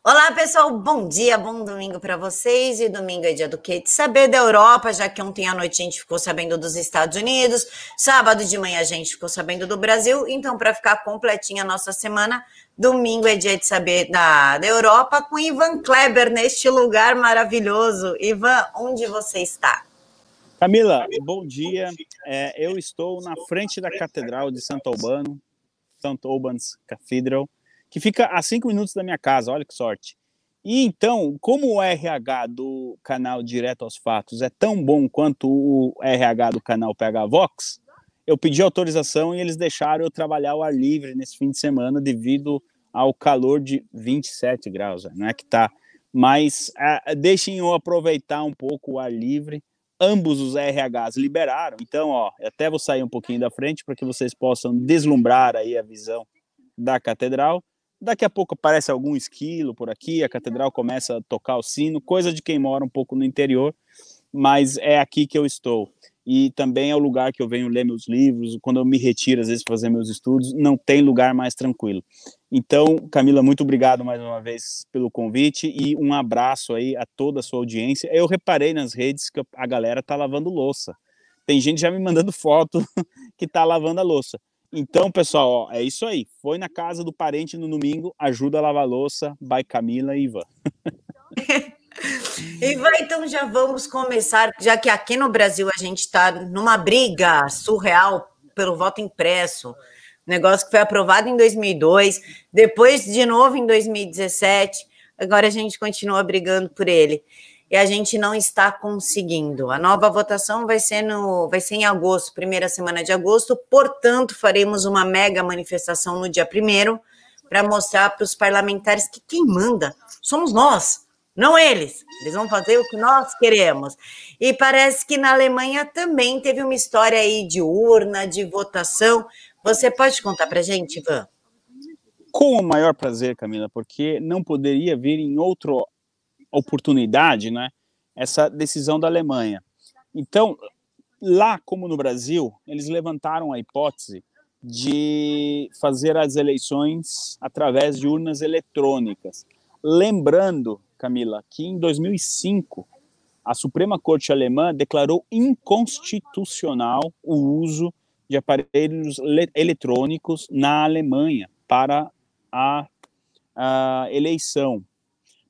Olá, pessoal. Bom dia, bom domingo para vocês. E domingo é dia do quê? De saber da Europa, já que ontem à noite a gente ficou sabendo dos Estados Unidos, sábado de manhã a gente ficou sabendo do Brasil. Então, para ficar completinha a nossa semana, domingo é dia de saber da Europa com Ivan Kleber neste lugar maravilhoso. Ivan, onde você está? Camila, bom dia. Eu estou na frente da Catedral de Santo Albano, St. Albans Cathedral, que fica a 5 minutos da minha casa, olha que sorte. E então, como o RH do canal Direto aos Fatos é tão bom quanto o RH do canal PH Vox, eu pedi autorização e eles deixaram eu trabalhar ao ar livre nesse fim de semana devido ao calor de 27 graus, não é que tá, mas deixem eu aproveitar um pouco o ar livre. Ambos os RHs liberaram, então, até vou sair um pouquinho da frente para que vocês possam deslumbrar aí a visão da catedral. Daqui a pouco aparece algum esquilo por aqui, a catedral começa a tocar o sino, coisa de quem mora um pouco no interior, mas é aqui que eu estou. E também é o lugar que eu venho ler meus livros, quando eu me retiro, às vezes, fazer meus estudos, não tem lugar mais tranquilo. Então, Camila, muito obrigado mais uma vez pelo convite e um abraço aí a toda a sua audiência. Eu reparei nas redes que a galera tá lavando louça. Tem gente já me mandando foto que tá lavando a louça. Então, pessoal, é isso aí. Foi na casa do parente no domingo, ajuda a lavar a louça, by Camila e Ivan. Ivan, então já vamos começar, já que aqui no Brasil a gente está numa briga surreal pelo voto impresso, negócio que foi aprovado em 2002, depois de novo em 2017, agora a gente continua brigando por ele. E a gente não está conseguindo. A nova votação vai ser em agosto, primeira semana de agosto, portanto, faremos uma mega manifestação no dia 1º para mostrar para os parlamentares que quem manda somos nós, não eles. Eles vão fazer o que nós queremos. E parece que na Alemanha também teve uma história aí de urna, de votação. Você pode contar para a gente, Ivan? Com o maior prazer, Camila, porque não poderia vir em outra oportunidade, né, essa decisão da Alemanha. Então, lá como no Brasil, eles levantaram a hipótese de fazer as eleições através de urnas eletrônicas. Lembrando, Camila, que em 2005, a Suprema Corte Alemã declarou inconstitucional o uso de aparelhos eletrônicos na Alemanha para a eleição.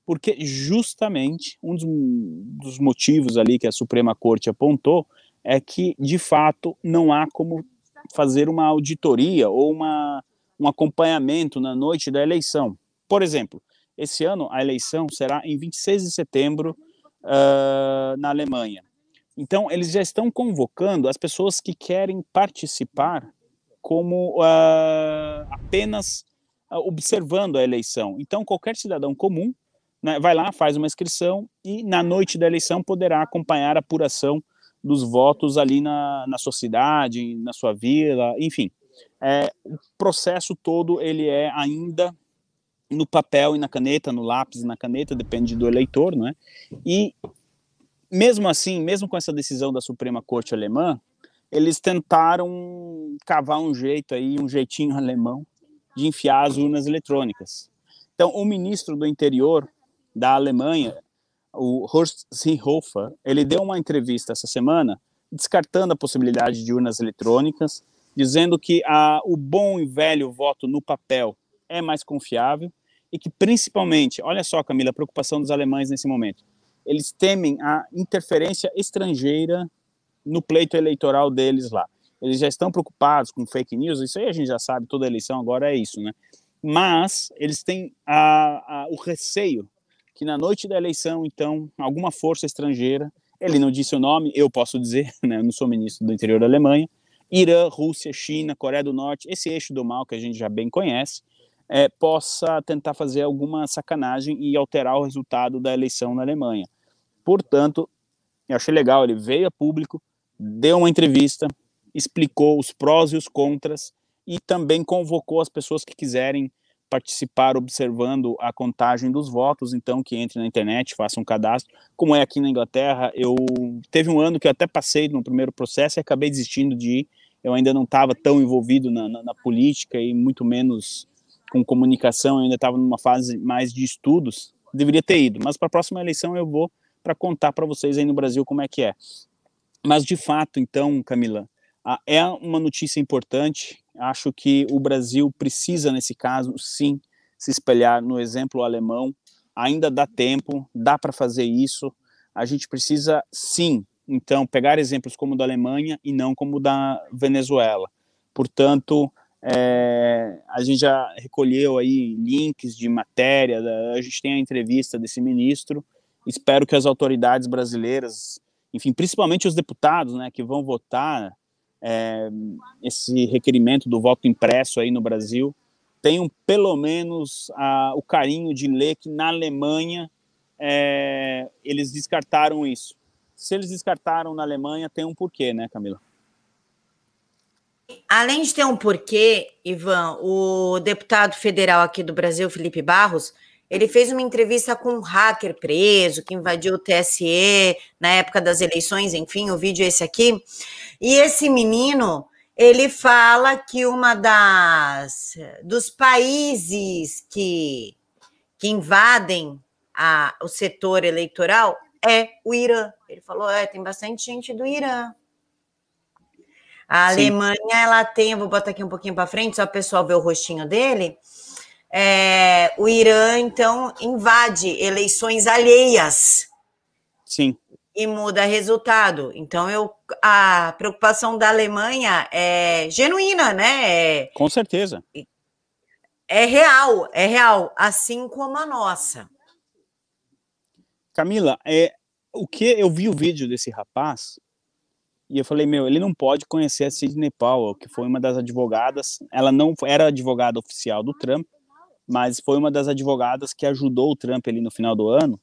Porque justamente um dos motivos ali que a Suprema Corte apontou é que, de fato, não há como fazer uma auditoria ou um acompanhamento na noite da eleição. Por exemplo, esse ano a eleição será em 26 de setembro na Alemanha. Então, eles já estão convocando as pessoas que querem participar como apenas observando a eleição. Então, qualquer cidadão comum, né, vai lá, faz uma inscrição e na noite da eleição poderá acompanhar a apuração dos votos ali na sua cidade, na sua vila, enfim. O processo todo ele é ainda no papel e na caneta, no lápis e na caneta, depende do eleitor, né? E mesmo assim, mesmo com essa decisão da Suprema Corte Alemã, eles tentaram cavar um jeito aí, um jeitinho alemão de enfiar as urnas eletrônicas. Então, o ministro do Interior da Alemanha, o Horst Seehofer, ele deu uma entrevista essa semana descartando a possibilidade de urnas eletrônicas, dizendo que o bom e velho voto no papel é mais confiável e que principalmente, olha só, Camila, a preocupação dos alemães nesse momento, eles temem a interferência estrangeira no pleito eleitoral deles lá. Eles já estão preocupados com fake news, isso aí a gente já sabe, toda eleição agora é isso, né? Mas eles têm o receio que na noite da eleição, então, alguma força estrangeira, ele não disse o nome, eu posso dizer, né, eu não sou ministro do interior da Alemanha, Irã, Rússia, China, Coreia do Norte, esse eixo do mal que a gente já bem conhece, possa tentar fazer alguma sacanagem e alterar o resultado da eleição na Alemanha. Portanto, eu achei legal, ele veio a público, deu uma entrevista, explicou os prós e os contras e também convocou as pessoas que quiserem participar observando a contagem dos votos, então que entre na internet, faça um cadastro, como é aqui na Inglaterra. Teve um ano que eu até passei no primeiro processo e acabei desistindo de ir, eu ainda não estava tão envolvido na política e muito menos com comunicação, eu ainda estava numa fase mais de estudos, deveria ter ido, mas para a próxima eleição eu vou para contar para vocês aí no Brasil como é que é. Mas de fato, então, Camila, é uma notícia importante, acho que o Brasil precisa, nesse caso, sim, se espelhar no exemplo alemão, ainda dá tempo, dá para fazer isso, a gente precisa, sim, então, pegar exemplos como o da Alemanha e não como o da Venezuela. Portanto, a gente já recolheu aí links de matéria, a gente tem a entrevista desse ministro, espero que as autoridades brasileiras, enfim, principalmente os deputados, né, que vão votar esse requerimento do voto impresso aí no Brasil, tenham pelo menos o carinho de ler que na Alemanha eles descartaram isso. Se eles descartaram na Alemanha, tem um porquê, né, Camila? Além de ter um porquê, Ivan, o deputado federal aqui do Brasil, Felipe Barros, ele fez uma entrevista com um hacker preso, que invadiu o TSE na época das eleições, enfim, o vídeo é esse aqui. E esse menino, ele fala que dos países que invadem o setor eleitoral é o Irã. Ele falou, tem bastante gente do Irã. A Sim. Alemanha, ela tem, eu vou botar aqui um pouquinho para frente, só o pessoal ver o rostinho dele. O Irã, então, invade eleições alheias. Sim. E muda resultado. Então, a preocupação da Alemanha é genuína, né? Com certeza. É real, assim como a nossa. Camila, o que eu vi o vídeo desse rapaz e eu falei, ele não pode conhecer a Sidney Powell, que foi uma das advogadas, ela não era advogada oficial do Trump, mas foi uma das advogadas que ajudou o Trump ali no final do ano,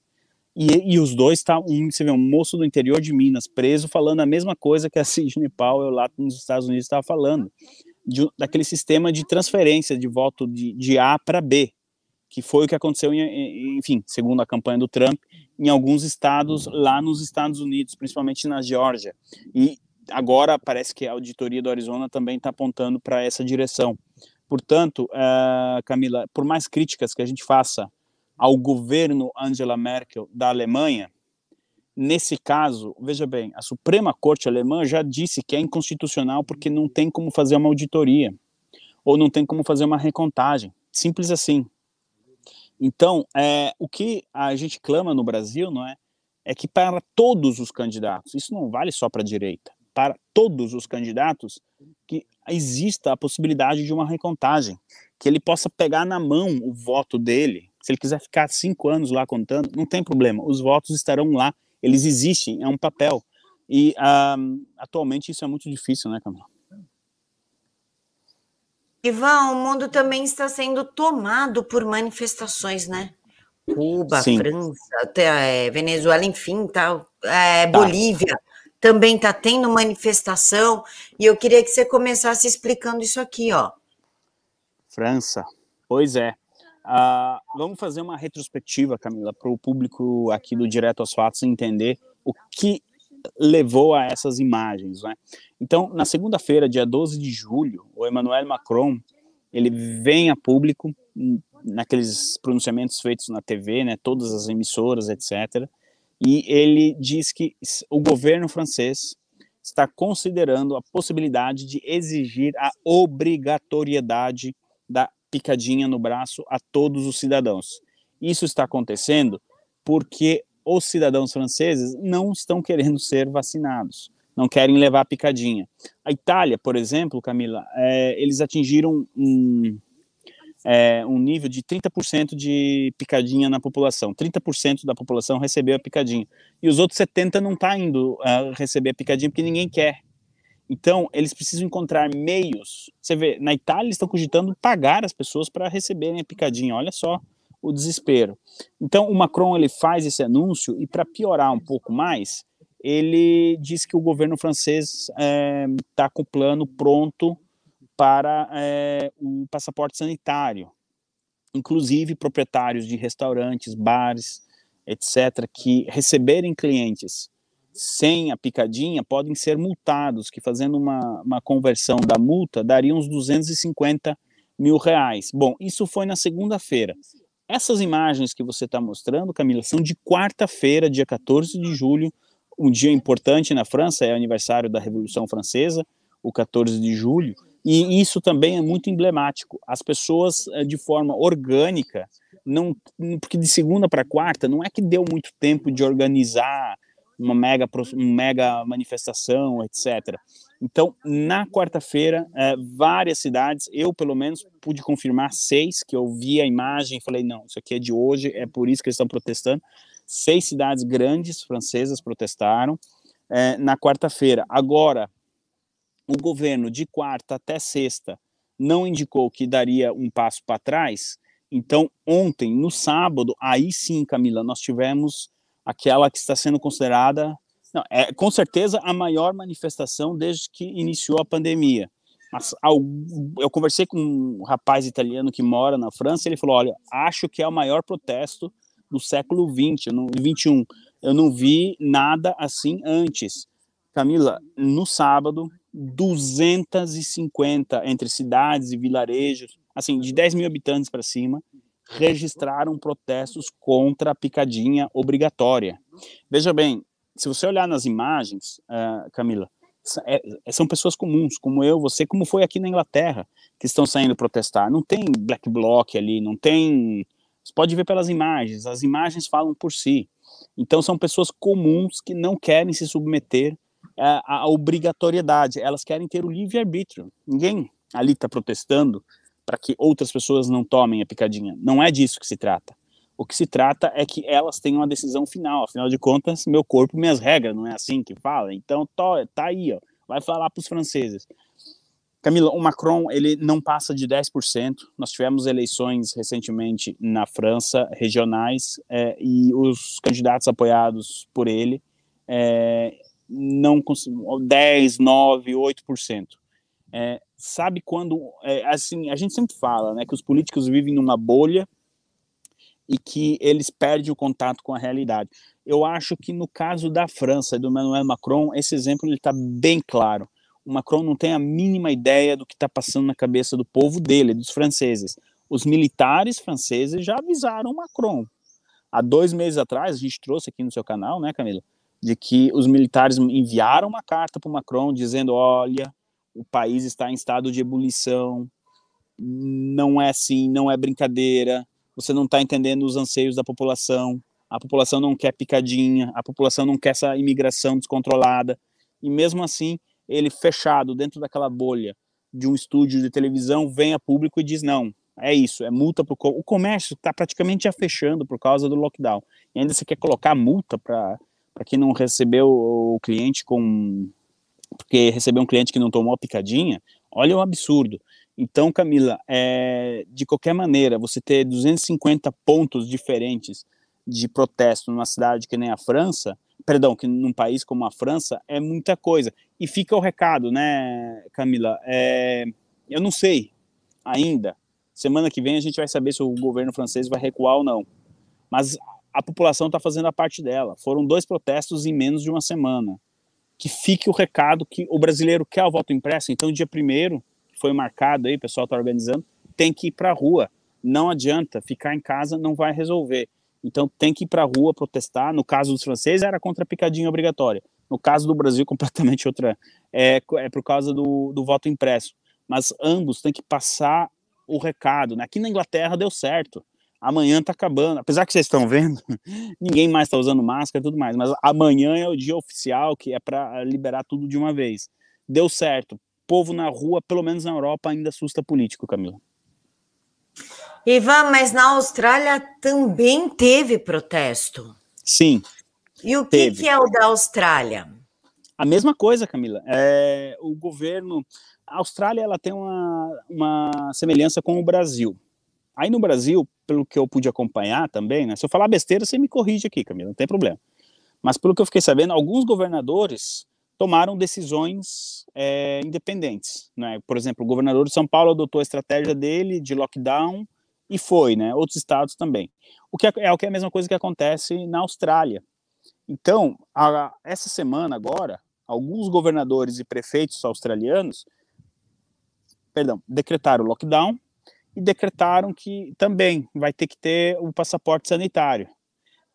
e os dois, você vê, um moço do interior de Minas preso falando a mesma coisa que a Sidney Powell lá nos Estados Unidos estava falando, daquele sistema de transferência de voto de A para B, que foi o que aconteceu, enfim, segundo a campanha do Trump, em alguns estados lá nos Estados Unidos, principalmente na Geórgia. E agora parece que a auditoria do Arizona também está apontando para essa direção. Portanto, Camila, por mais críticas que a gente faça ao governo Angela Merkel da Alemanha, nesse caso, veja bem, a Suprema Corte Alemã já disse que é inconstitucional porque não tem como fazer uma auditoria, ou não tem como fazer uma recontagem. Simples assim. Então, o que a gente clama no Brasil, não é que para todos os candidatos, isso não vale só para a direita, para todos os candidatos, que exista a possibilidade de uma recontagem, que ele possa pegar na mão o voto dele, se ele quiser ficar 5 anos lá contando, não tem problema, os votos estarão lá, eles existem, é um papel, e atualmente isso é muito difícil, né, Camila? Ivan, o mundo também está sendo tomado por manifestações, né? Cuba, Sim. França, até Venezuela, enfim, Bolívia também está tendo manifestação, e eu queria que você começasse explicando isso aqui, ó. França, pois é. Vamos fazer uma retrospectiva, Camila, para o público aqui do Direto aos Fatos entender o que levou a essas imagens, né? Então, na segunda-feira, dia 12 de julho, o Emmanuel Macron, ele vem a público, naqueles pronunciamentos feitos na TV, né, todas as emissoras, etc., e ele diz que o governo francês está considerando a possibilidade de exigir a obrigatoriedade da picadinha no braço a todos os cidadãos. Isso está acontecendo porque os cidadãos franceses não estão querendo ser vacinados, não querem levar a picadinha. A Itália, por exemplo, Camila, eles atingiram um nível de 30% de picadinha na população. 30% da população recebeu a picadinha. E os outros 70% não estão indo receber a picadinha porque ninguém quer. Então, eles precisam encontrar meios. Você vê, na Itália, eles estão cogitando pagar as pessoas para receberem a picadinha. Olha só o desespero. Então, o Macron ele faz esse anúncio e, para piorar um pouco mais, ele diz que o governo francês está com o plano pronto para o passaporte sanitário. Inclusive, proprietários de restaurantes, bares, etc., que receberem clientes sem a picadinha podem ser multados, que fazendo uma conversão da multa daria uns 250 R$ 1.000. Bom, isso foi na segunda-feira. Essas imagens que você está mostrando, Camila, são de quarta-feira, dia 14 de julho, um dia importante na França, é o aniversário da Revolução Francesa, o 14 de julho, e isso também é muito emblemático. As pessoas, de forma orgânica, não, porque de segunda para quarta, não é que deu muito tempo de organizar uma mega manifestação, etc. Então, na quarta-feira, várias cidades, eu pelo menos pude confirmar 6, que eu vi a imagem e falei, não, isso aqui é de hoje, é por isso que eles estão protestando. 6 cidades grandes francesas protestaram na quarta-feira. Agora, o governo de quarta até sexta não indicou que daria um passo para trás, então ontem, no sábado, aí sim, Camila, nós tivemos aquela que está sendo considerada, não, com certeza a maior manifestação desde que iniciou a pandemia. Mas eu conversei com um rapaz italiano que mora na França, ele falou, olha, acho que é o maior protesto do século XX, XXI. Eu não vi nada assim antes. Camila, no sábado, 250 entre cidades e vilarejos, assim, de 10 mil habitantes para cima, registraram protestos contra a picadinha obrigatória. Veja bem, se você olhar nas imagens, Camila, são pessoas comuns, como eu, você, como foi aqui na Inglaterra, que estão saindo protestar. Não tem black bloc ali, não tem... Você pode ver pelas imagens, as imagens falam por si. Então são pessoas comuns que não querem se submeter à obrigatoriedade, elas querem ter o livre-arbítrio. Ninguém ali está protestando para que outras pessoas não tomem a picadinha. Não é disso que se trata. O que se trata é que elas tenham a decisão final. Afinal de contas, meu corpo, minhas regras, não é assim que fala? Então, tá aí, ó, vai falar para os franceses. Camila, o Macron, ele não passa de 10%. Nós tivemos eleições recentemente na França, regionais, e os candidatos apoiados por ele não conseguiram 10, 9, 8%. Sabe quando... assim, a gente sempre fala, né, que os políticos vivem numa bolha e que eles perdem o contato com a realidade. Eu acho que no caso da França e do Emmanuel Macron, esse exemplo está bem claro. O Macron não tem a mínima ideia do que está passando na cabeça do povo dele, dos franceses. Os militares franceses já avisaram o Macron. Há 2 meses atrás, a gente trouxe aqui no seu canal, né, Camila, de que os militares enviaram uma carta para o Macron dizendo, olha, o país está em estado de ebulição, não é assim, não é brincadeira, você não está entendendo os anseios da população, a população não quer picadinha, a população não quer essa imigração descontrolada, e mesmo assim, ele fechado dentro daquela bolha de um estúdio de televisão, vem a público e diz, não, é isso, é multa para o comércio está praticamente já fechando por causa do lockdown, e ainda você quer colocar multa para quem não recebeu o cliente porque recebeu um cliente que não tomou a picadinha, olha o absurdo. Então, Camila, de qualquer maneira, você ter 250 pontos diferentes de protesto numa cidade que nem a França, perdão, que num país como a França, é muita coisa. E fica o recado, né, Camila? Eu não sei ainda. Semana que vem a gente vai saber se o governo francês vai recuar ou não. Mas a população está fazendo a parte dela. Foram 2 protestos em menos de uma semana. Que fique o recado que o brasileiro quer o voto impresso, então dia 1º, que foi marcado aí, o pessoal está organizando, tem que ir para a rua. Não adianta, ficar em casa não vai resolver. Então tem que ir para a rua protestar. No caso dos franceses era contra a picadinha obrigatória. No caso do Brasil, completamente outra. É por causa do voto impresso. Mas ambos têm que passar o recado. Né? Aqui na Inglaterra deu certo. Amanhã está acabando. Apesar que vocês estão vendo, ninguém mais está usando máscara e tudo mais. Mas amanhã é o dia oficial, que é para liberar tudo de uma vez. Deu certo. Povo na rua, pelo menos na Europa, ainda assusta político, Camila. Ivan, mas na Austrália também teve protesto. Sim. E o que é o da Austrália? A mesma coisa, Camila. O governo... A Austrália ela tem uma semelhança com o Brasil. Aí no Brasil, pelo que eu pude acompanhar também, né, se eu falar besteira, você me corrige aqui, Camila, não tem problema. Mas pelo que eu fiquei sabendo, alguns governadores tomaram decisões independentes. Né? Por exemplo, o governador de São Paulo adotou a estratégia dele de lockdown e foi, né? Outros estados também. O que é a mesma coisa que acontece na Austrália. Então, essa semana agora, alguns governadores e prefeitos australianos decretaram lockdown e decretaram que também vai ter que ter o passaporte sanitário.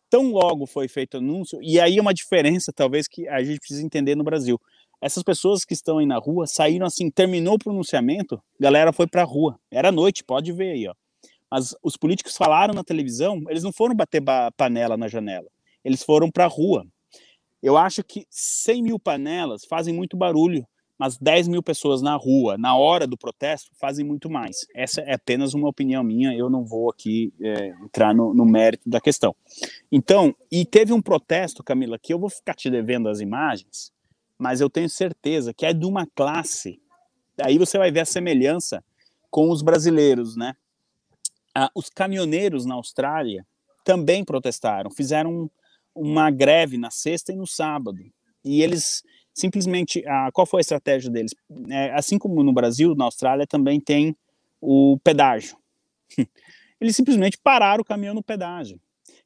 Tão logo foi feito o anúncio, e aí é uma diferença, talvez, que a gente precisa entender no Brasil. Essas pessoas que estão aí na rua saíram assim, terminou o pronunciamento, galera foi pra rua. Era noite, pode ver aí, ó. Mas os políticos falaram na televisão, eles não foram bater panela na janela, eles foram pra rua. Eu acho que 100 mil panelas fazem muito barulho, mas 10 mil pessoas na rua, na hora do protesto, fazem muito mais. Essa é apenas uma opinião minha, eu não vou aqui entrar no mérito da questão. Então, e teve um protesto, Camila, que eu vou ficar te devendo as imagens, mas eu tenho certeza que é de uma classe, aí você vai ver a semelhança com os brasileiros, né? Os caminhoneiros na Austrália também protestaram, fizeram uma greve na sexta e no sábado, e eles simplesmente, qual foi a estratégia deles? Assim como no Brasil, na Austrália também tem o pedágio. Eles simplesmente pararam o caminhão no pedágio.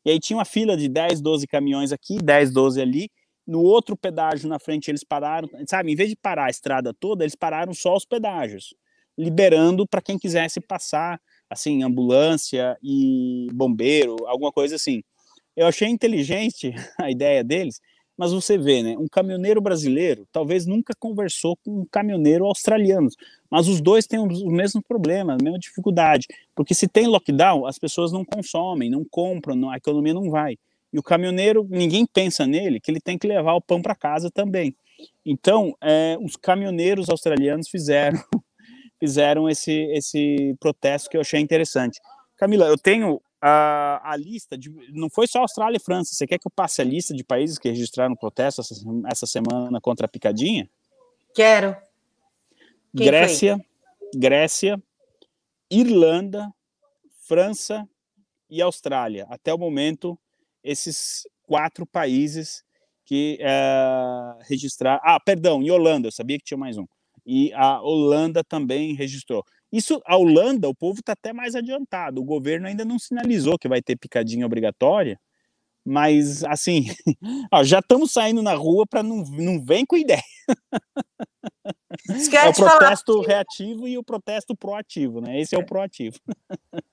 E aí tinha uma fila de 10, 12 caminhões aqui, 10, 12 ali, no outro pedágio na frente eles pararam, sabe, em vez de parar a estrada toda, eles pararam só os pedágios, liberando para quem quisesse passar, assim, ambulância e bombeiro, alguma coisa assim. Eu achei inteligente a ideia deles, mas você vê, né, um caminhoneiro brasileiro talvez nunca conversou com um caminhoneiro australiano, mas os dois têm os mesmos problemas, a mesma dificuldade, porque se tem lockdown, as pessoas não consomem, não compram, a economia não vai. E o caminhoneiro, ninguém pensa nele, que ele tem que levar o pão para casa também. Então, os caminhoneiros australianos fizeram esse protesto que eu achei interessante. Camila, eu tenho a lista, não foi só Austrália e França, você quer que eu passe a lista de países que registraram protesto essa semana contra a picadinha? Quero. Quem Grécia, Irlanda, França e Austrália. Até o momento, esses 4 países que registraram... perdão, e Holanda, eu sabia que tinha mais um. E a Holanda também registrou. Isso, a Holanda, o povo está até mais adiantado. O governo ainda não sinalizou que vai ter picadinha obrigatória, mas, assim, já estamos saindo na rua para não vem com ideia. É o protesto reativo e o protesto proativo, né? Esse é o proativo.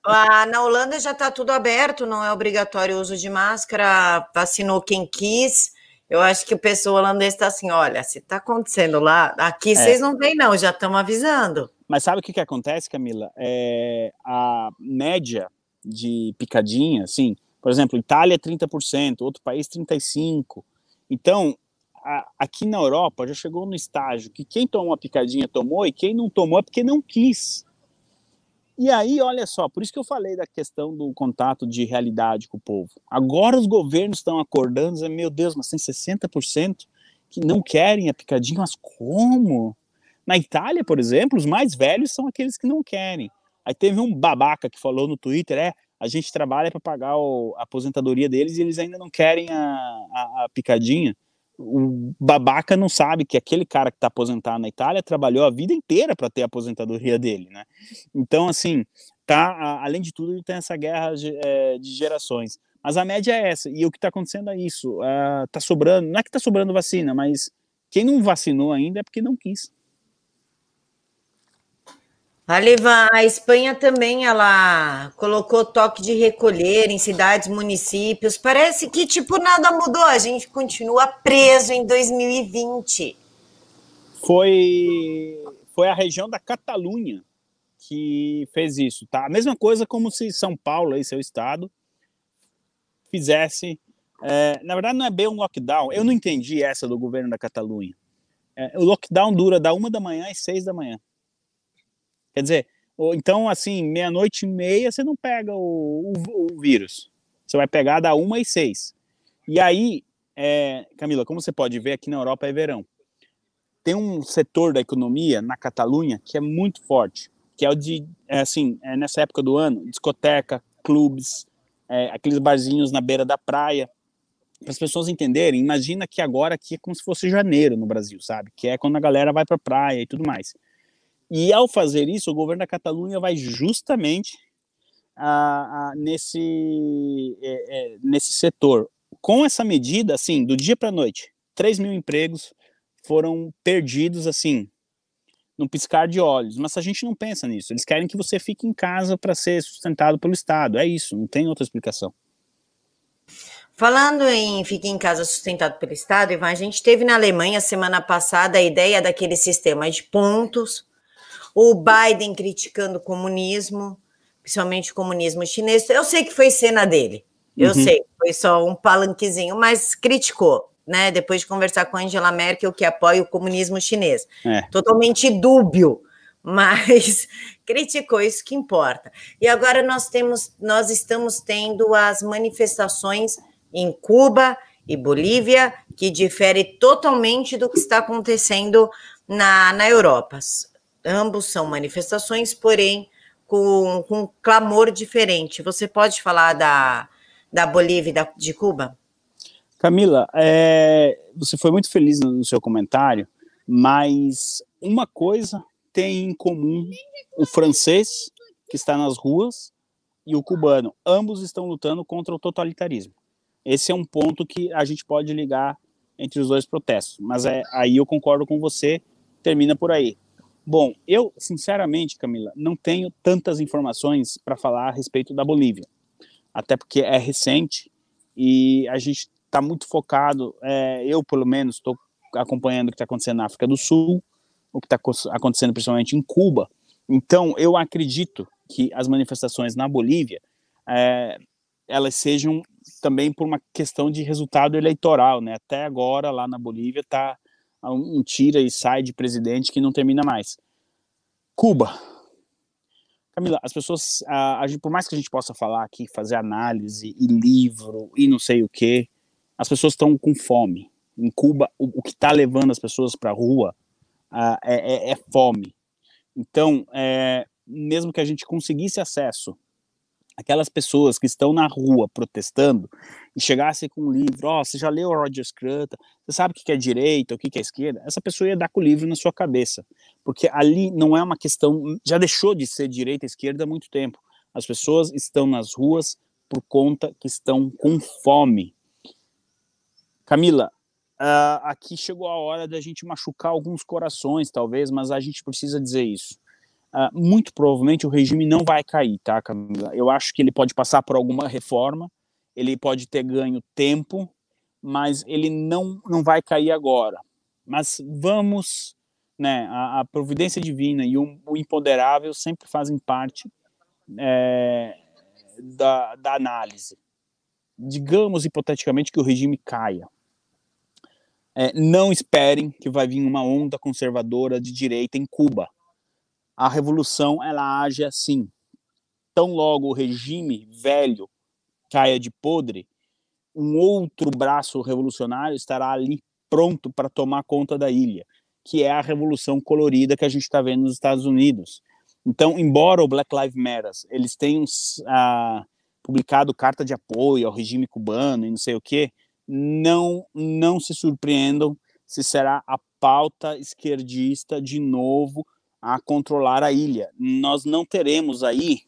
Na Holanda já está tudo aberto, não é obrigatório o uso de máscara, vacinou quem quis. Eu acho que o pessoal holandês está assim, olha, se está acontecendo lá, aqui vocês não têm não, já estamos avisando. Mas sabe o que acontece, Camila? A média de picadinha, assim, por exemplo, Itália 30%, outro país 35%. Então, aqui na Europa já chegou no estágio que quem tomou a picadinha tomou e quem não tomou é porque não quis. E aí, olha só, por isso que eu falei da questão do contato de realidade com o povo. Agora os governos estão acordando, dizendo, meu Deus, mas tem 60% que não querem a picadinha, mas como? Na Itália, por exemplo, os mais velhos são aqueles que não querem. Aí teve um babaca que falou no Twitter, a gente trabalha para pagar a aposentadoria deles e eles ainda não querem a picadinha. O babaca não sabe que aquele cara que está aposentado na Itália trabalhou a vida inteira para ter a aposentadoria dele, né? Então, assim, além de tudo, ele tem essa guerra de gerações. Mas a média é essa, e o que está acontecendo é isso. Tá sobrando, não é que está sobrando vacina, mas quem não vacinou ainda é porque não quis. A Espanha também, ela colocou toque de recolher em cidades, municípios. Parece que, tipo, nada mudou. A gente continua preso em 2020. Foi a região da Catalunha que fez isso, tá? A mesma coisa como se São Paulo, aí, seu estado, fizesse... na verdade, não é bem um lockdown. Eu não entendi essa do governo da Catalunha. O lockdown dura da 1 da manhã às 6 da manhã. Quer dizer, então, assim, 00:30 você não pega o vírus. Você vai pegar da 1 às 6. E aí, Camila, como você pode ver, aqui na Europa é verão. Tem um setor da economia na Catalunha que é muito forte, que é o de, nessa época do ano, discoteca, clubes, aqueles barzinhos na beira da praia. Para as pessoas entenderem, imagina que agora aqui é como se fosse janeiro no Brasil, sabe? Que é quando a galera vai para a praia e tudo mais. E ao fazer isso, o governo da Catalunha vai justamente nesse setor. Com essa medida, assim, do dia para a noite, 3 mil empregos foram perdidos, assim, num piscar de olhos, mas a gente não pensa nisso. Eles querem que você fique em casa para ser sustentado pelo Estado. É isso, não tem outra explicação. Falando em fique em casa sustentado pelo Estado, Ivan, a gente teve na Alemanha semana passada a ideia daquele sistema de pontos, o Biden criticando o comunismo, principalmente o comunismo chinês. Eu sei que foi cena dele, eu sei, foi só um palanquezinho, mas criticou, né? Depois de conversar com a Angela Merkel, que apoia o comunismo chinês. Totalmente dúbio, mas criticou, isso que importa. E agora nós estamos tendo as manifestações em Cuba e Bolívia, que difere totalmente do que está acontecendo na Europa. Ambos são manifestações, porém com um clamor diferente. Você pode falar da Bolívia e de Cuba? Camila, você foi muito feliz no seu comentário, mas uma coisa tem em comum o francês, que está nas ruas, e o cubano. Ambos estão lutando contra o totalitarismo. Esse é um ponto que a gente pode ligar entre os dois protestos. Mas aí eu concordo com você, termina por aí. Bom, eu, sinceramente, Camila, não tenho tantas informações para falar a respeito da Bolívia. Até porque é recente e a gente está muito focado, eu, pelo menos, estou acompanhando o que está acontecendo na África do Sul, o que está acontecendo principalmente em Cuba. Então, eu acredito que as manifestações na Bolívia, elas sejam também por uma questão de resultado eleitoral, né? Até agora, lá na Bolívia, está um tira e sai de presidente que não termina mais. Cuba. Camila, as pessoas, por mais que a gente possa falar aqui, fazer análise e livro e não sei o quê, as pessoas estão com fome. Em Cuba, o que está levando as pessoas para a rua é fome. Então, mesmo que a gente conseguisse acesso aquelas pessoas que estão na rua protestando e chegasse com um livro, você já leu o Roger Scruton, você sabe o que é direita, o que é esquerda, essa pessoa ia dar com o livro na sua cabeça, porque ali não é uma questão, já deixou de ser direita e esquerda há muito tempo, as pessoas estão nas ruas por conta que estão com fome. Camila, aqui chegou a hora da gente machucar alguns corações, talvez, mas a gente precisa dizer isso. Muito provavelmente o regime não vai cair, tá, Camila? Eu acho que ele pode passar por alguma reforma, ele pode ter ganho tempo, mas ele não vai cair agora. Mas vamos, né, a providência divina e o imponderável sempre fazem parte da análise. Digamos, hipoteticamente, que o regime caia. Não esperem que vai vir uma onda conservadora de direita em Cuba. A revolução, ela age assim. Tão logo o regime velho caia de podre, um outro braço revolucionário estará ali pronto para tomar conta da ilha, que é a revolução colorida que a gente está vendo nos Estados Unidos. Então, embora o Black Lives Matter, eles tenham publicado carta de apoio ao regime cubano e não sei o quê, não se surpreendam se será a pauta esquerdista de novo a controlar a ilha. Nós não teremos aí,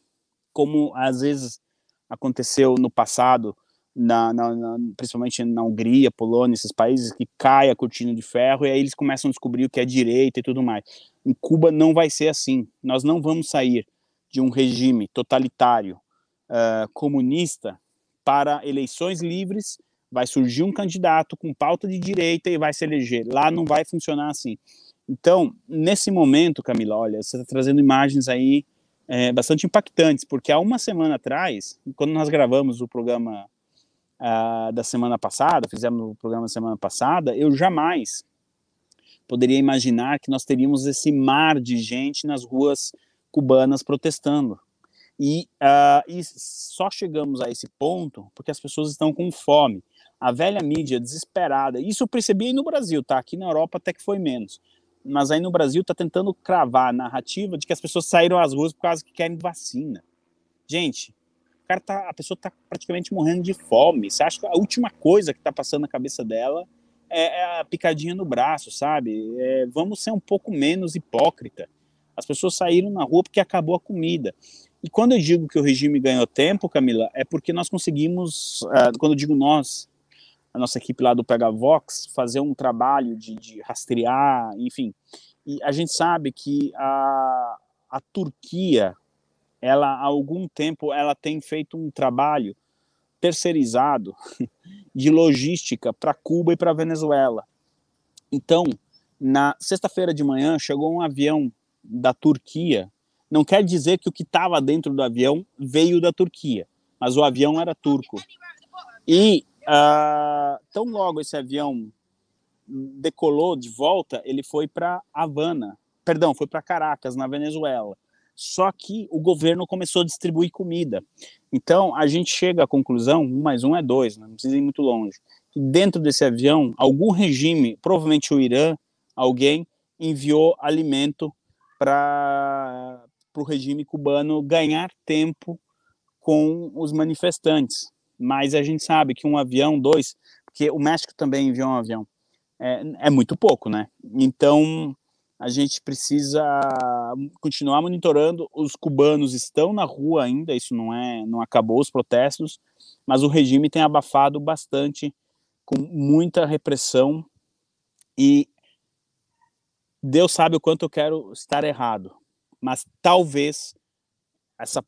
como às vezes aconteceu no passado, principalmente na Hungria, Polônia, esses países que cai a cortina de ferro e aí eles começam a descobrir o que é direita e tudo mais. Em Cuba não vai ser assim. Nós não vamos sair de um regime totalitário comunista para eleições livres, vai surgir um candidato com pauta de direita e vai se eleger. Lá não vai funcionar assim. Então, nesse momento, Camila, olha, você está trazendo imagens aí bastante impactantes, porque há uma semana atrás, quando nós gravamos o programa da semana passada, fizemos o programa da semana passada, eu jamais poderia imaginar que nós teríamos esse mar de gente nas ruas cubanas protestando. E só chegamos a esse ponto porque as pessoas estão com fome. A velha mídia desesperada, isso eu percebi aí no Brasil, tá? Aqui na Europa até que foi menos. Mas aí no Brasil está tentando cravar a narrativa de que as pessoas saíram às ruas por causa que querem vacina. Gente, a pessoa está praticamente morrendo de fome. Você acha que a última coisa que está passando na cabeça dela é a picadinha no braço, sabe? Vamos ser um pouco menos hipócrita. As pessoas saíram na rua porque acabou a comida. E quando eu digo que o regime ganhou tempo, Camila, é porque nós conseguimos, quando eu digo nós, a nossa equipe lá do Pega Vox, fazer um trabalho de rastrear, enfim. E a gente sabe que a Turquia, ela, há algum tempo, ela tem feito um trabalho terceirizado de logística para Cuba e para Venezuela. Então, na sexta-feira de manhã, chegou um avião da Turquia. Não quer dizer que o que estava dentro do avião veio da Turquia, mas o avião era turco. E tão logo esse avião decolou de volta, ele foi para Havana, perdão, foi para Caracas, na Venezuela. Só que o governo começou a distribuir comida. Então, a gente chega à conclusão, 1 mais 1 é 2, não precisa ir muito longe, que dentro desse avião, algum regime, provavelmente o Irã, alguém enviou alimento para o regime cubano ganhar tempo com os manifestantes. Mas a gente sabe que um avião, 2, porque o México também enviou um avião, é muito pouco, né? Então, a gente precisa continuar monitorando. Os cubanos estão na rua ainda, isso não acabou os protestos, mas o regime tem abafado bastante, com muita repressão, e Deus sabe o quanto eu quero estar errado, mas talvez essa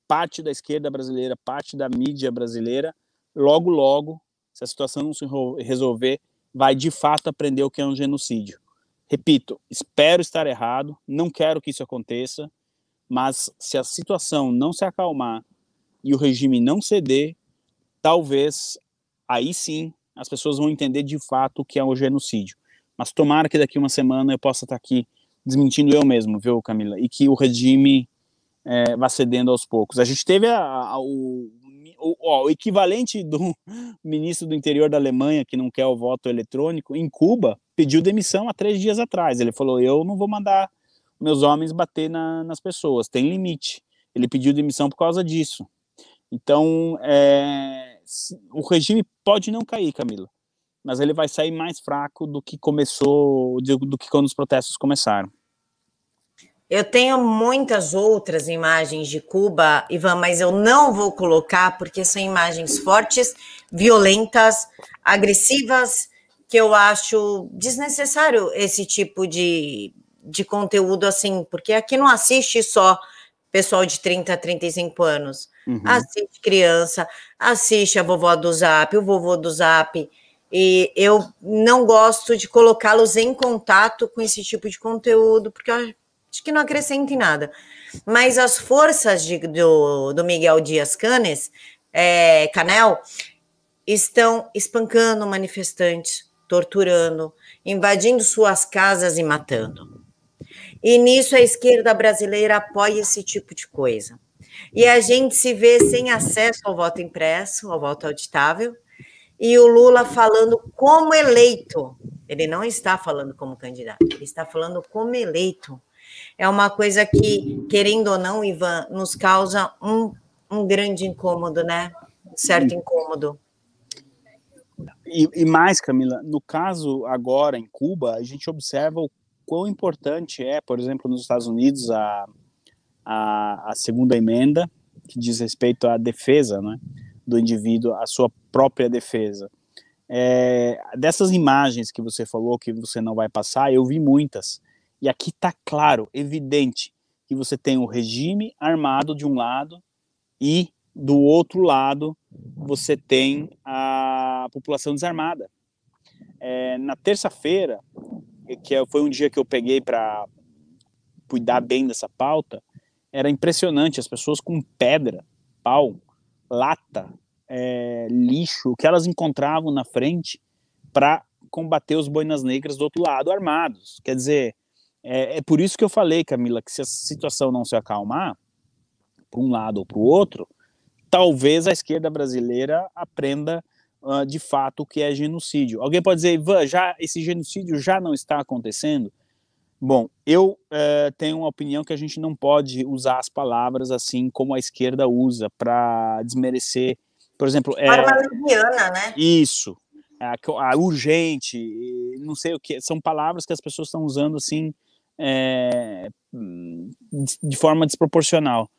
parte da esquerda brasileira, parte da mídia brasileira, logo, logo, se a situação não se resolver, vai de fato aprender o que é um genocídio. Repito, espero estar errado, não quero que isso aconteça, mas se a situação não se acalmar e o regime não ceder, talvez aí sim as pessoas vão entender de fato o que é um genocídio. Mas tomara que daqui uma semana eu possa estar aqui desmentindo eu mesmo, viu, Camila? E que o regime vá cedendo aos poucos. A gente teve o equivalente do ministro do interior da Alemanha, que não quer o voto eletrônico, em Cuba, pediu demissão há 3 dias atrás. Ele falou, eu não vou mandar meus homens bater nas pessoas, tem limite. Ele pediu demissão por causa disso. Então, o regime pode não cair, Camila, mas ele vai sair mais fraco do que começou, do que quando os protestos começaram. Eu tenho muitas outras imagens de Cuba, Ivan, mas eu não vou colocar porque são imagens fortes, violentas, agressivas, que eu acho desnecessário esse tipo de conteúdo assim, porque aqui não assiste só pessoal de 30 a 35 anos, assiste criança, assiste a vovó do Zap, o vovô do Zap, e eu não gosto de colocá-los em contato com esse tipo de conteúdo, porque eu acho que não acrescenta em nada. Mas as forças do Miguel Dias-Canel estão espancando manifestantes, torturando, invadindo suas casas e matando. E nisso a esquerda brasileira apoia esse tipo de coisa. E a gente se vê sem acesso ao voto impresso, ao voto auditável, e o Lula falando como eleito. Ele não está falando como candidato, ele está falando como eleito. É uma coisa que, querendo ou não, Ivan, nos causa um grande incômodo, né? Um certo incômodo. E mais, Camila, no caso agora em Cuba, a gente observa o quão importante é, por exemplo, nos Estados Unidos, a segunda emenda, que diz respeito à defesa, né, do indivíduo, a sua própria defesa. Dessas imagens que você falou que você não vai passar, eu vi muitas. E aqui está claro, evidente, que você tem o regime armado de um lado e, do outro lado, você tem a população desarmada. Na terça-feira, que foi um dia que eu peguei para cuidar bem dessa pauta, era impressionante, as pessoas com pedra, pau, lata, lixo, o que elas encontravam na frente para combater os boinas negras do outro lado, armados. Quer dizer, é por isso que eu falei, Camila, que se a situação não se acalmar, para um lado ou para o outro, talvez a esquerda brasileira aprenda de fato o que é genocídio. Alguém pode dizer, Ivan, esse genocídio já não está acontecendo? Bom, eu tenho uma opinião que a gente não pode usar as palavras assim como a esquerda usa para desmerecer, por exemplo... Forma leviana, né? Isso, a urgente, não sei o que, são palavras que as pessoas estão usando assim de forma desproporcional.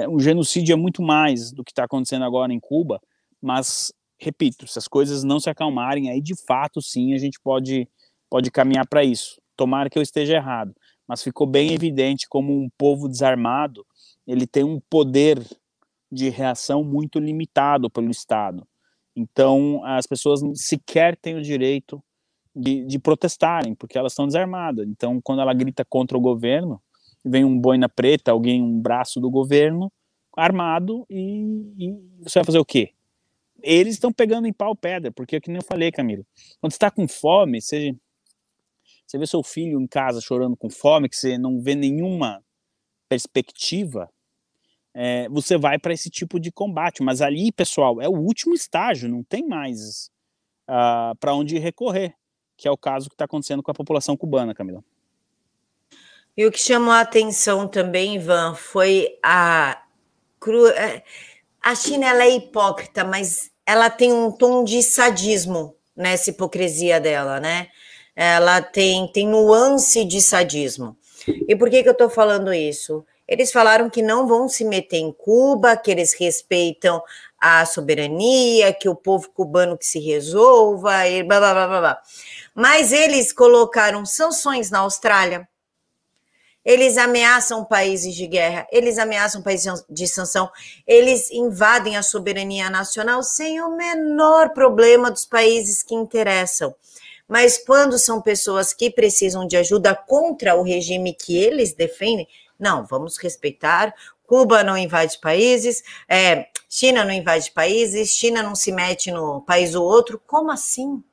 O genocídio é muito mais do que está acontecendo agora em Cuba, mas, repito, se as coisas não se acalmarem, aí de fato sim a gente pode caminhar para isso. tomara que eu esteja errado, mas ficou bem evidente como um povo desarmado, ele tem um poder de reação muito limitado pelo Estado. Então, as pessoas sequer têm o direito de protestarem, porque elas estão desarmadas. Então, quando ela grita contra o governo, vem um boina preta, alguém, um braço do governo, armado, e você vai fazer o quê? Eles estão pegando em pau pedra, porque, que nem eu falei, Camilo, quando você está com fome, você vê seu filho em casa chorando com fome, que você não vê nenhuma perspectiva, você vai para esse tipo de combate. Mas ali, pessoal, é o último estágio, não tem mais para onde recorrer, que é o caso que está acontecendo com a população cubana, Camila. E o que chamou a atenção também, Ivan, foi a China, ela é hipócrita, mas ela tem um tom de sadismo nessa hipocrisia dela, né? Ela tem nuance de sadismo. E por que eu estou falando isso? Eles falaram que não vão se meter em Cuba, que eles respeitam a soberania, que o povo cubano que se resolva, e blá, blá, blá, blá, blá. Mas eles colocaram sanções na Austrália, eles ameaçam países de guerra, eles ameaçam países de sanção, eles invadem a soberania nacional sem o menor problema dos países que interessam. Mas quando são pessoas que precisam de ajuda contra o regime que eles defendem, não, vamos respeitar. Cuba não invade países, China não invade países, China não se mete no país do outro. Como assim? O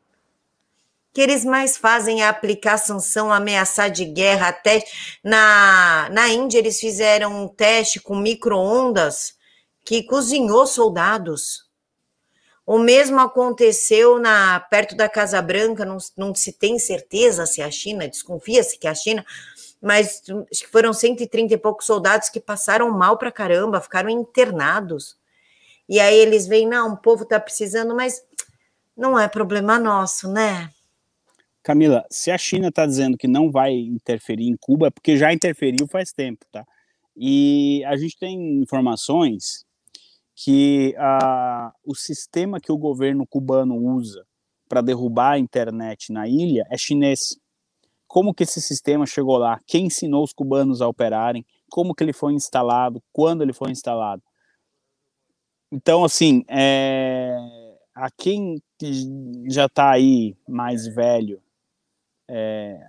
que eles mais fazem é aplicar sanção, ameaçar de guerra. Até na Índia eles fizeram um teste com micro-ondas que cozinhou soldados. O mesmo aconteceu perto da Casa Branca, não se tem certeza se é a China, desconfia-se que é a China, mas acho que foram 130 e poucos soldados que passaram mal pra caramba, ficaram internados. E aí eles veem, não, o povo tá precisando, mas não é problema nosso, né? Camila, se a China está dizendo que não vai interferir em Cuba, é porque já interferiu faz tempo, tá? E a gente tem informações que o sistema que o governo cubano usa para derrubar a internet na ilha é chinês. Como que esse sistema chegou lá? Quem ensinou os cubanos a operarem? Como que ele foi instalado? Quando ele foi instalado? Então, assim, a quem já está aí mais velho,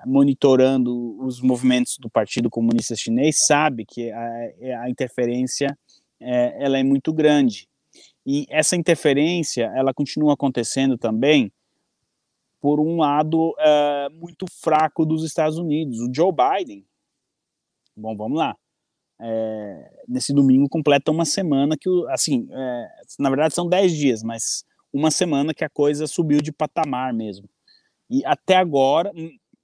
monitorando os movimentos do Partido Comunista Chinês, sabe que a interferência ela é muito grande. E essa interferência, ela continua acontecendo também por um lado muito fraco dos Estados Unidos. O Joe Biden, bom, vamos lá, nesse domingo completa uma semana que, assim, na verdade são 10 dias, mas uma semana que a coisa subiu de patamar mesmo. E até agora,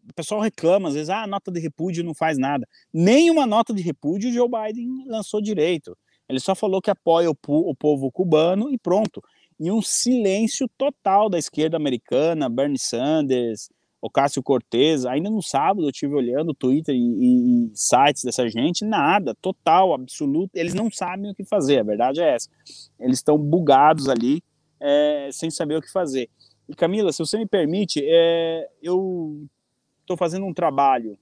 o pessoal reclama, às vezes, a nota de repúdio não faz nada. Nenhuma nota de repúdio o Joe Biden lançou direito. Ele só falou que apoia o povo cubano e pronto. E um silêncio total da esquerda americana, Bernie Sanders, Ocasio-Cortez. Ainda no sábado eu estive olhando o Twitter e sites dessa gente, nada, total, absoluto. Eles não sabem o que fazer, a verdade é essa. Eles estão bugados ali, sem saber o que fazer. E Camila, se você me permite, eu estou fazendo um trabalho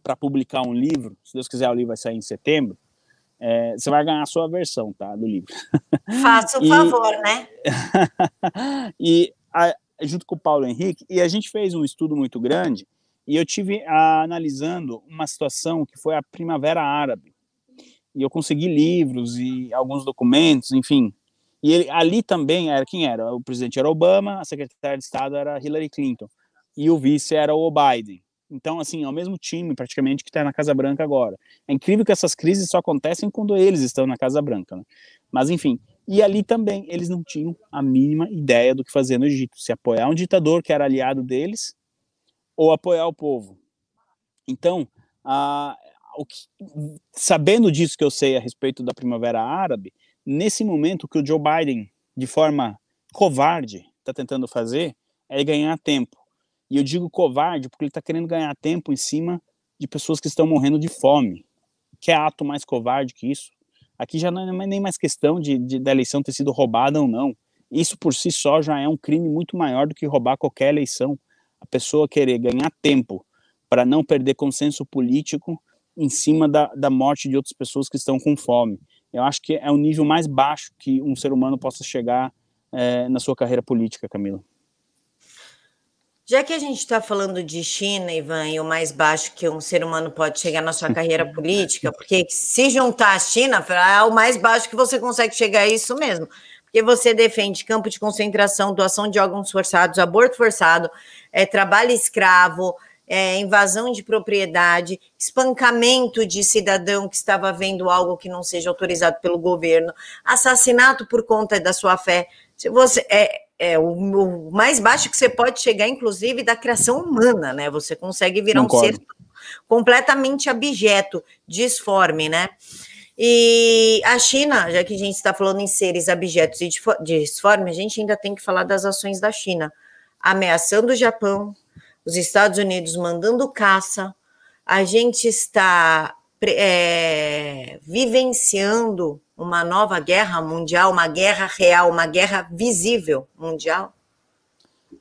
para publicar um livro. Se Deus quiser, o livro vai sair em setembro. Você vai ganhar a sua versão, tá, do livro. Faça o favor, né? E junto com o Paulo Henrique, e a gente fez um estudo muito grande, e eu tive analisando uma situação que foi a Primavera Árabe. E eu consegui livros e alguns documentos, enfim. E ali também quem era? O presidente era Obama, a secretária de Estado era Hillary Clinton, e o vice era o Biden. Então, assim, é o mesmo time, praticamente, que está na Casa Branca agora. É incrível que essas crises só acontecem quando eles estão na Casa Branca, né? Mas, enfim, e ali também, eles não tinham a mínima ideia do que fazer no Egito. Se apoiar um ditador que era aliado deles, ou apoiar o povo. Então, sabendo disso que eu sei a respeito da Primavera Árabe, nesse momento, o que o Joe Biden, de forma covarde, está tentando fazer é ganhar tempo. E eu digo covarde porque ele está querendo ganhar tempo em cima de pessoas que estão morrendo de fome. Que ato mais covarde que isso? Aqui já não é nem mais questão da eleição ter sido roubada ou não. Isso por si só já é um crime muito maior do que roubar qualquer eleição. A pessoa querer ganhar tempo para não perder consenso político em cima da morte de outras pessoas que estão com fome. Eu acho que é o nível mais baixo que um ser humano possa chegar na sua carreira política, Camila. Já que a gente está falando de China, Ivan, e o mais baixo que um ser humano pode chegar na sua carreira política, porque se juntar a China, é o mais baixo que você consegue chegar, é isso mesmo. Porque você defende campo de concentração, doação de órgãos forçados, aborto forçado, trabalho escravo, invasão de propriedade, espancamento de cidadão que estava vendo algo que não seja autorizado pelo governo, assassinato por conta da sua fé. Se você o mais baixo que você pode chegar, inclusive, da criação humana, né? Você consegue virar um ser completamente abjeto, disforme, né? E a China, já que a gente está falando em seres abjetos e disformes, a gente ainda tem que falar das ações da China, ameaçando o Japão, os Estados Unidos mandando caça, a gente está vivenciando uma nova guerra mundial, uma guerra real, uma guerra visível mundial?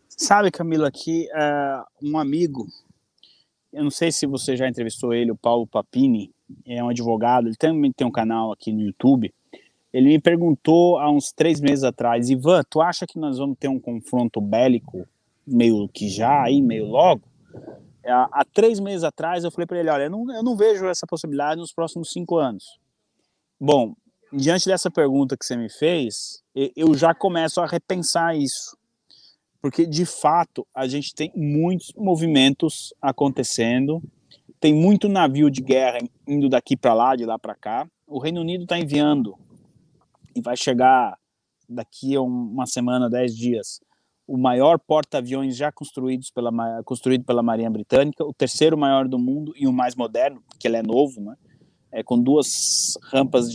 Sabe, Camila, que um amigo, eu não sei se você já entrevistou ele, o Paulo Papini, é um advogado, ele também tem um canal aqui no YouTube, ele me perguntou há uns 3 meses atrás, Ivan, tu acha que nós vamos ter um confronto bélico meio que já, aí, meio logo? Há 3 meses atrás eu falei para ele, olha, eu não vejo essa possibilidade nos próximos 5 anos. Bom, diante dessa pergunta que você me fez, eu já começo a repensar isso. Porque, de fato, a gente tem muitos movimentos acontecendo, tem muito navio de guerra indo daqui para lá, de lá para cá. O Reino Unido está enviando, e vai chegar daqui a uma semana, 10 dias, o maior porta-aviões já construído pela Marinha Britânica, o terceiro maior do mundo e o mais moderno, porque ele é novo, né? Com 2 rampas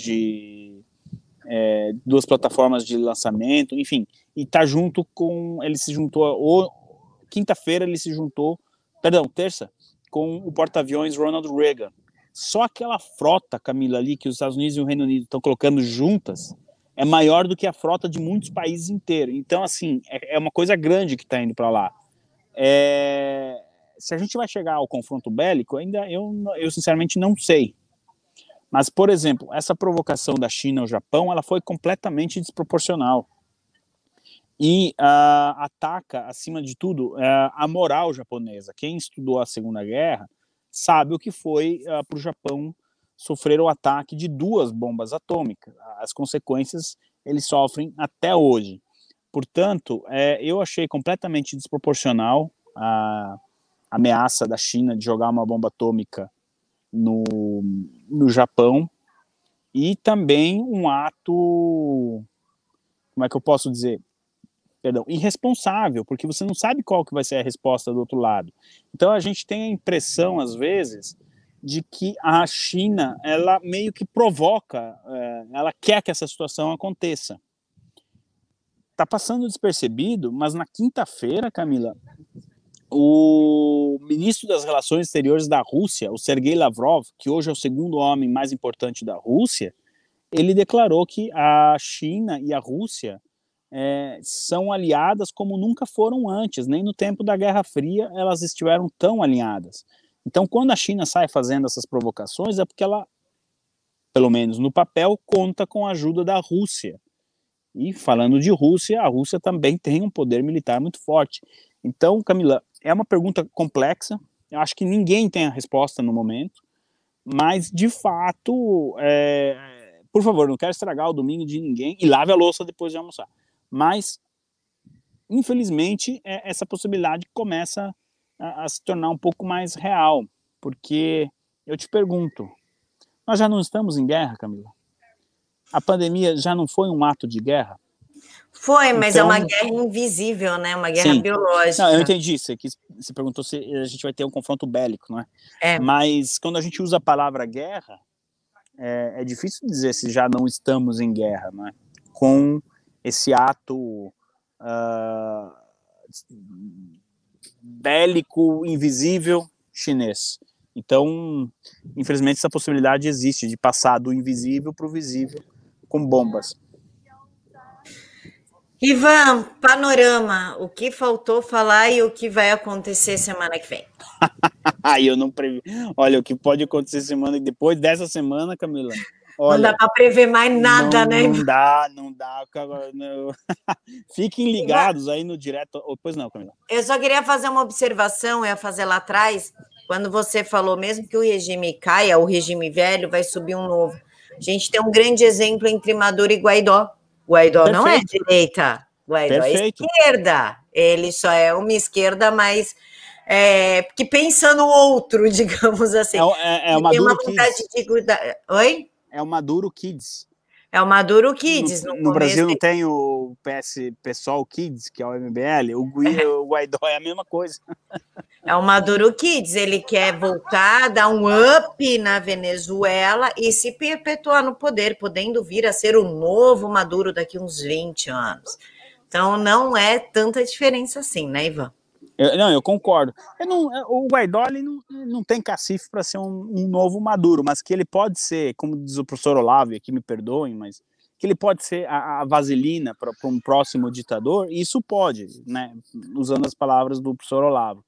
duas plataformas de lançamento, enfim, e tá junto com, ele se juntou, quinta-feira ele se juntou, terça, com o porta-aviões Ronald Reagan. Só aquela frota, Camila, ali, que os Estados Unidos e o Reino Unido estão colocando juntas, é maior do que a frota de muitos países inteiros. Então, assim, é uma coisa grande que está indo para lá. Se a gente vai chegar ao confronto bélico, ainda eu sinceramente não sei. Mas, por exemplo, essa provocação da China ao Japão, ela foi completamente desproporcional. E ataca, acima de tudo, a moral japonesa. Quem estudou a Segunda Guerra sabe o que foi para o Japão sofrer o ataque de 2 bombas atômicas. As consequências eles sofrem até hoje. Portanto, eu achei completamente desproporcional a ameaça da China de jogar uma bomba atômica no Japão, e também um ato, como é que eu posso dizer? Perdão, irresponsável, porque você não sabe qual que vai ser a resposta do outro lado. Então a gente tem a impressão, às vezes, de que a China, ela meio que provoca, ela quer que essa situação aconteça. Está passando despercebido, mas na quinta-feira, Camila, o ministro das Relações Exteriores da Rússia, o Sergei Lavrov, que hoje é o segundo homem mais importante da Rússia, ele declarou que a China e a Rússia são aliadas como nunca foram antes, nem no tempo da Guerra Fria elas estiveram tão alinhadas. Então, quando a China sai fazendo essas provocações, é porque ela, pelo menos no papel, conta com a ajuda da Rússia. E falando de Rússia, a Rússia também tem um poder militar muito forte. Então, Camila, é uma pergunta complexa, eu acho que ninguém tem a resposta no momento, mas, de fato, por favor, não quero estragar o domingo de ninguém, e lave a louça depois de almoçar. Mas, infelizmente, essa possibilidade começa a se tornar um pouco mais real, porque eu te pergunto, nós já não estamos em guerra, Camila? A pandemia já não foi um ato de guerra? Foi, mas é uma guerra invisível, né? Uma guerra biológica. Não, eu entendi, você perguntou se a gente vai ter um confronto bélico, não é? Mas quando a gente usa a palavra guerra, é difícil dizer se já não estamos em guerra, não é? Com esse ato bélico invisível chinês. Então, infelizmente, essa possibilidade existe de passar do invisível para o visível com bombas. Ivan, panorama, o que faltou falar e o que vai acontecer semana que vem? Eu não previ. Olha, o que pode acontecer semana depois dessa semana, Camila. Olha, não dá para prever mais nada, né? Não dá. Não. Fiquem ligados aí no direto. Pois não, Camila. Eu só queria fazer uma observação, eu ia fazer lá atrás, quando você falou mesmo que o regime caia, o regime velho, vai subir um novo. A gente tem um grande exemplo entre Maduro e Guaidó. Guaidó não é direita, Guaidó é esquerda. Ele só é uma esquerda mais que pensa no outro, digamos assim. É o Maduro Kids. Oi? É o Maduro Kids. É o Maduro Kids. No Brasil não tem o PSOL Kids, que é o MBL. O Guaidó é a mesma coisa. É o Maduro Kids. Ele quer voltar, dar um up na Venezuela e se perpetuar no poder, podendo vir a ser o novo Maduro daqui uns 20 anos. Então, não é tanta diferença assim, né, Ivan? Eu concordo. O Guaidó ele não tem cacife para ser um novo Maduro, mas que ele pode ser, como diz o professor Olavo, aqui me perdoem, mas que ele pode ser a vaselina para um próximo ditador, e isso pode, né? Usando as palavras do professor Olavo.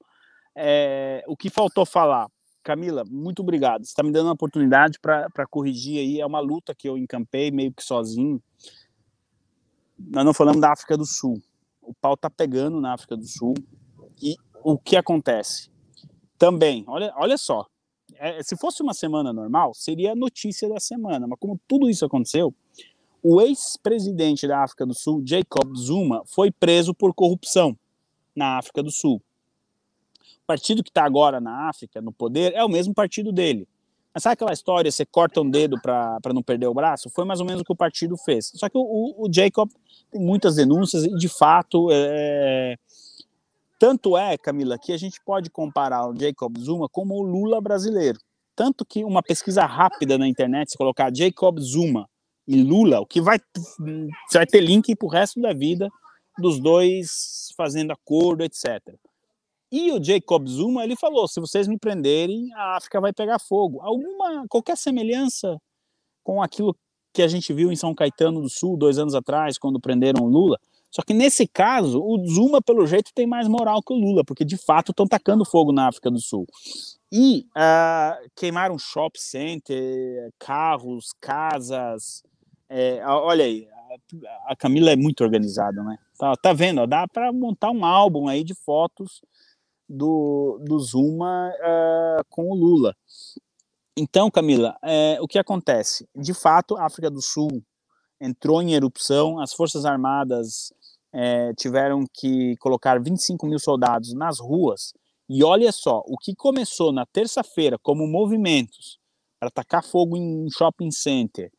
O que faltou falar, Camila, muito obrigado. Você está me dando uma oportunidade para corrigir aí. É uma luta que eu encampei meio que sozinho. Nós não falamos da África do Sul. O pau tá pegando na África do Sul. E o que acontece? Também, olha só, se fosse uma semana normal, seria a notícia da semana, mas como tudo isso aconteceu, o ex-presidente da África do Sul, Jacob Zuma, foi preso por corrupção na África do Sul. O partido que está agora na África, no poder, é o mesmo partido dele. Mas sabe aquela história, você corta um dedo para não perder o braço? Foi mais ou menos o que o partido fez. Só que o Jacob tem muitas denúncias e, de fato, tanto é, Camila, que a gente pode comparar o Jacob Zuma como o Lula brasileiro. Tanto que uma pesquisa rápida na internet, se colocar Jacob Zuma e Lula, você vai ter link para o resto da vida dos dois fazendo acordo, etc. E o Jacob Zuma, ele falou, se vocês me prenderem, a África vai pegar fogo. Qualquer semelhança com aquilo que a gente viu em São Caetano do Sul 2 anos atrás, quando prenderam o Lula. Só que nesse caso, o Zuma, pelo jeito, tem mais moral que o Lula, porque de fato estão tacando fogo na África do Sul. E queimaram shopping center, carros, casas. Olha aí, a Camila é muito organizada, né? Tá vendo? Ó, dá para montar um álbum aí de fotos do Zuma com o Lula. Então, Camila, o que acontece? De fato, a África do Sul entrou em erupção, as Forças Armadas tiveram que colocar 25 mil soldados nas ruas, e olha só, o que começou na terça-feira como movimentos para tacar fogo em shopping center,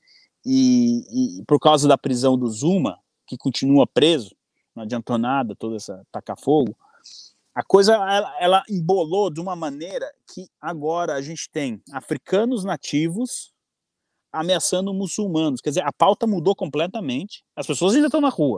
e por causa da prisão do Zuma, que continua preso, não adiantou nada toda essa tacar fogo, a coisa ela embolou de uma maneira que agora a gente tem africanos nativos ameaçando muçulmanos. Quer dizer, a pauta mudou completamente, as pessoas ainda estão na rua,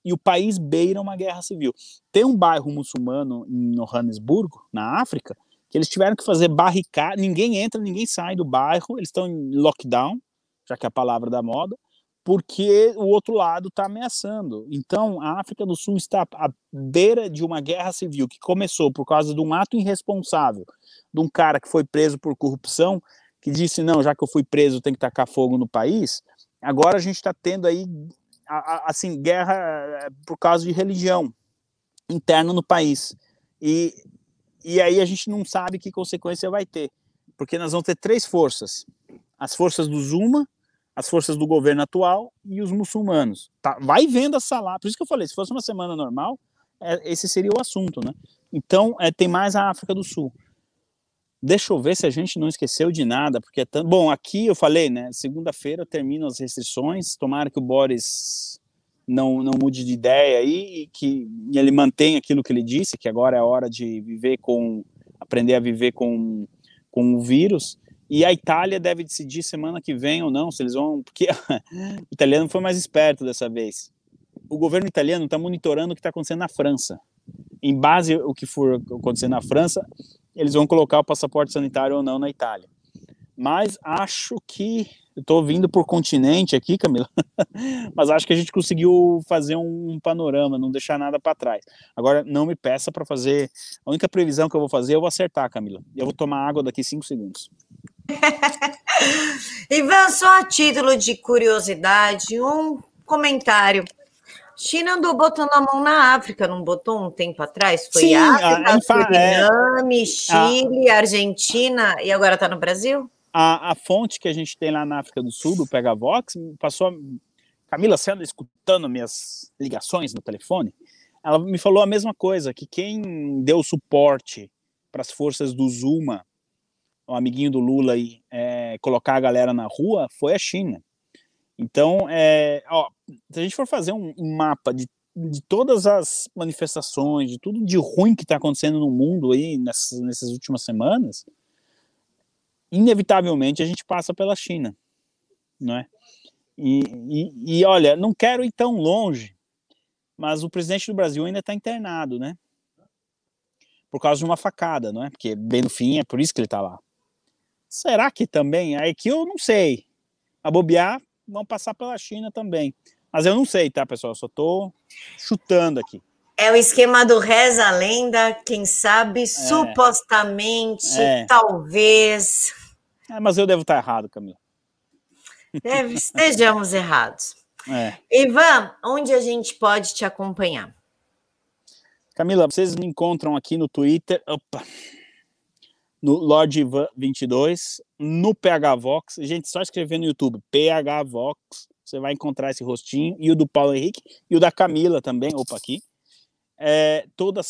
e o país beira uma guerra civil. Tem um bairro muçulmano em Johannesburgo, na África, que eles tiveram que fazer barricada, ninguém entra, ninguém sai do bairro, eles estão em lockdown, já que é a palavra da moda, porque o outro lado está ameaçando. Então, a África do Sul está à beira de uma guerra civil que começou por causa de um ato irresponsável de um cara que foi preso por corrupção, que disse, não, já que eu fui preso, tem que tacar fogo no país. Agora a gente está tendo aí, assim, guerra por causa de religião interna no país. E aí a gente não sabe que consequência vai ter, porque nós vamos ter 3 forças. As forças do Zuma, as forças do governo atual e os muçulmanos. Tá, vai vendo a salada. Por isso que eu falei, se fosse uma semana normal, esse seria o assunto, né? Então, tem mais a África do Sul. Deixa eu ver se a gente não esqueceu de nada, porque bom, aqui eu falei, né? Segunda-feira terminam as restrições, tomara que o Boris não mude de ideia aí e que ele mantenha aquilo que ele disse, que agora é a hora de aprender a viver com o vírus. E a Itália deve decidir semana que vem ou não, se eles vão... Porque o italiano foi mais esperto dessa vez. O governo italiano está monitorando o que está acontecendo na França. Em base ao que for acontecer na França, eles vão colocar o passaporte sanitário ou não na Itália. Mas acho que Eu estou vindo por continente aqui, Camila, mas acho que a gente conseguiu fazer um panorama, não deixar nada para trás. Agora, não me peça para fazer. A única previsão que eu vou fazer, eu vou acertar, Camila. Eu vou tomar água daqui 5 segundos. Ivan, só a título de curiosidade, um comentário. China andou botando a mão na África, não botou um tempo atrás? Foi África, Suriname, Chile, Argentina e agora está no Brasil? A fonte que a gente tem lá na África do Sul, do Pegavox, passou... Camila, você anda escutando minhas ligações no telefone? Ela me falou a mesma coisa, que quem deu suporte para as forças do Zuma, o amiguinho do Lula, aí, colocar a galera na rua, foi a China. Então, se a gente for fazer um mapa de todas as manifestações, de tudo de ruim que está acontecendo no mundo aí nessas últimas semanas, inevitavelmente a gente passa pela China, não é? E olha, não quero ir tão longe, mas o presidente do Brasil ainda está internado, né? Por causa de uma facada, não é? Porque bem no fim é por isso que ele está lá. Será que também? Aí que eu não sei. A bobear, vão passar pela China também. Mas eu não sei, tá, pessoal? Eu só tô chutando aqui. É o esquema do reza a lenda, quem sabe, supostamente, talvez. Mas eu devo estar errado, Camila. Estejamos errados. Ivan, onde a gente pode te acompanhar? Camila, vocês me encontram aqui no Twitter, no Lord Ivan 22, no PHVox. Gente, só escrever no YouTube, PHVox, você vai encontrar esse rostinho, e o do Paulo Henrique, e o da Camila também, aqui. Toda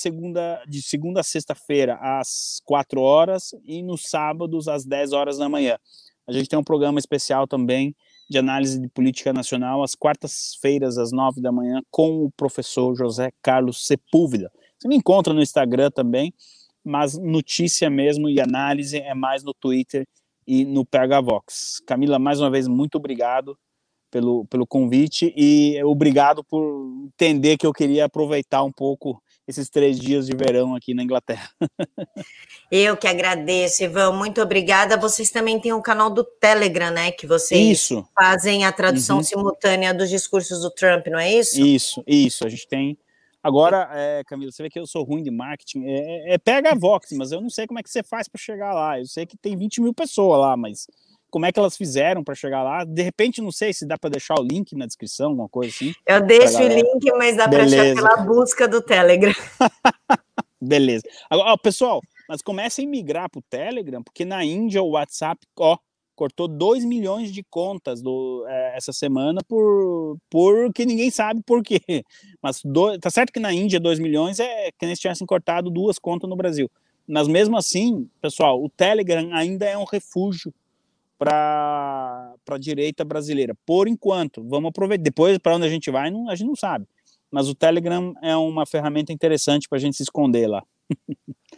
de segunda a sexta-feira, às 4 horas, e nos sábados, às 10 horas da manhã. A gente tem um programa especial também de análise de política nacional, às quartas-feiras, às 9 da manhã, com o professor José Carlos Sepúlveda. Você me encontra no Instagram também, mas notícia mesmo e análise é mais no Twitter e no PHVox. Camila, mais uma vez, muito obrigado pelo convite e obrigado por entender que eu queria aproveitar um pouco esses 3 dias de verão aqui na Inglaterra. Eu que agradeço, Ivan, muito obrigada. Vocês também têm um canal do Telegram, né, que vocês fazem a tradução simultânea dos discursos do Trump, não é isso? Isso, a gente tem. Agora, Camila, você vê que eu sou ruim de marketing, PHVox, mas eu não sei como é que você faz para chegar lá. Eu sei que tem 20 mil pessoas lá, mas como é que elas fizeram para chegar lá? De repente, não sei se dá para deixar o link na descrição, alguma coisa assim. Eu deixo o link, mas dá para achar pela busca do Telegram. Beleza. Agora, pessoal, mas comecem a migrar para o Telegram, porque na Índia o WhatsApp, cortou 2 milhões de contas essa semana porque ninguém sabe por quê. Mas tá certo que na Índia 2 milhões é que eles tivessem cortado 2 contas no Brasil. Mas mesmo assim, pessoal, o Telegram ainda é um refúgio para a direita brasileira. Por enquanto, vamos aproveitar. Depois, para onde a gente vai, a gente não sabe. Mas o Telegram é uma ferramenta interessante para a gente se esconder lá.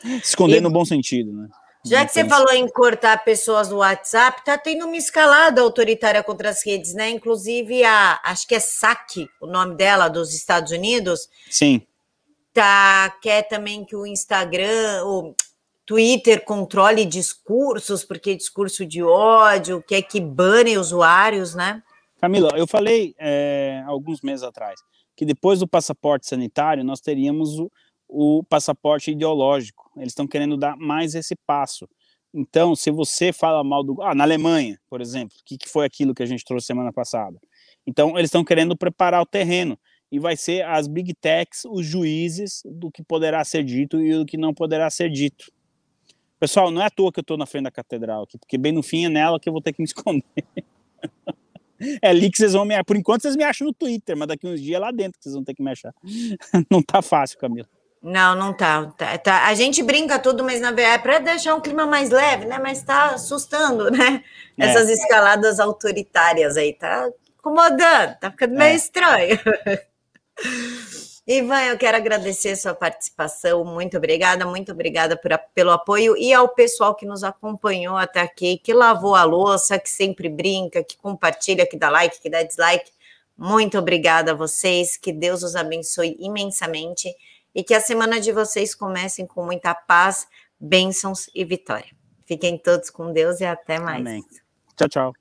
Se esconder no bom sentido, né? Já que você falou em cortar pessoas do WhatsApp, tá tendo uma escalada autoritária contra as redes, né? Inclusive acho que é SAC, o nome dela, dos Estados Unidos. Sim. Quer também que o Instagram, o Twitter controle discursos, porque discurso de ódio, quer que bane usuários, né? Camila, eu falei alguns meses atrás que depois do passaporte sanitário nós teríamos o passaporte ideológico. Eles estão querendo dar mais esse passo. Então, se você fala mal na Alemanha, por exemplo, o que foi aquilo que a gente trouxe semana passada? Então, eles estão querendo preparar o terreno e vai ser as big techs, os juízes do que poderá ser dito e do que não poderá ser dito. Pessoal, não é à toa que eu estou na frente da catedral aqui, porque bem no fim é nela que eu vou ter que me esconder. É ali que vocês vão me achar. Por enquanto vocês me acham no Twitter, mas daqui uns dias é lá dentro que vocês vão ter que me achar. Não tá fácil, Camila. Não tá. A gente brinca tudo, mas na verdade é para deixar um clima mais leve, né? Mas tá assustando, né? Essas escaladas autoritárias aí, tá incomodando, tá ficando meio estranho. Ivan, eu quero agradecer a sua participação, muito obrigada pelo apoio e ao pessoal que nos acompanhou até aqui, que lavou a louça, que sempre brinca, que compartilha, que dá like, que dá dislike. Muito obrigada a vocês, que Deus os abençoe imensamente e que a semana de vocês comecem com muita paz, bênçãos e vitória. Fiquem todos com Deus e até mais. Amém. Tchau, tchau.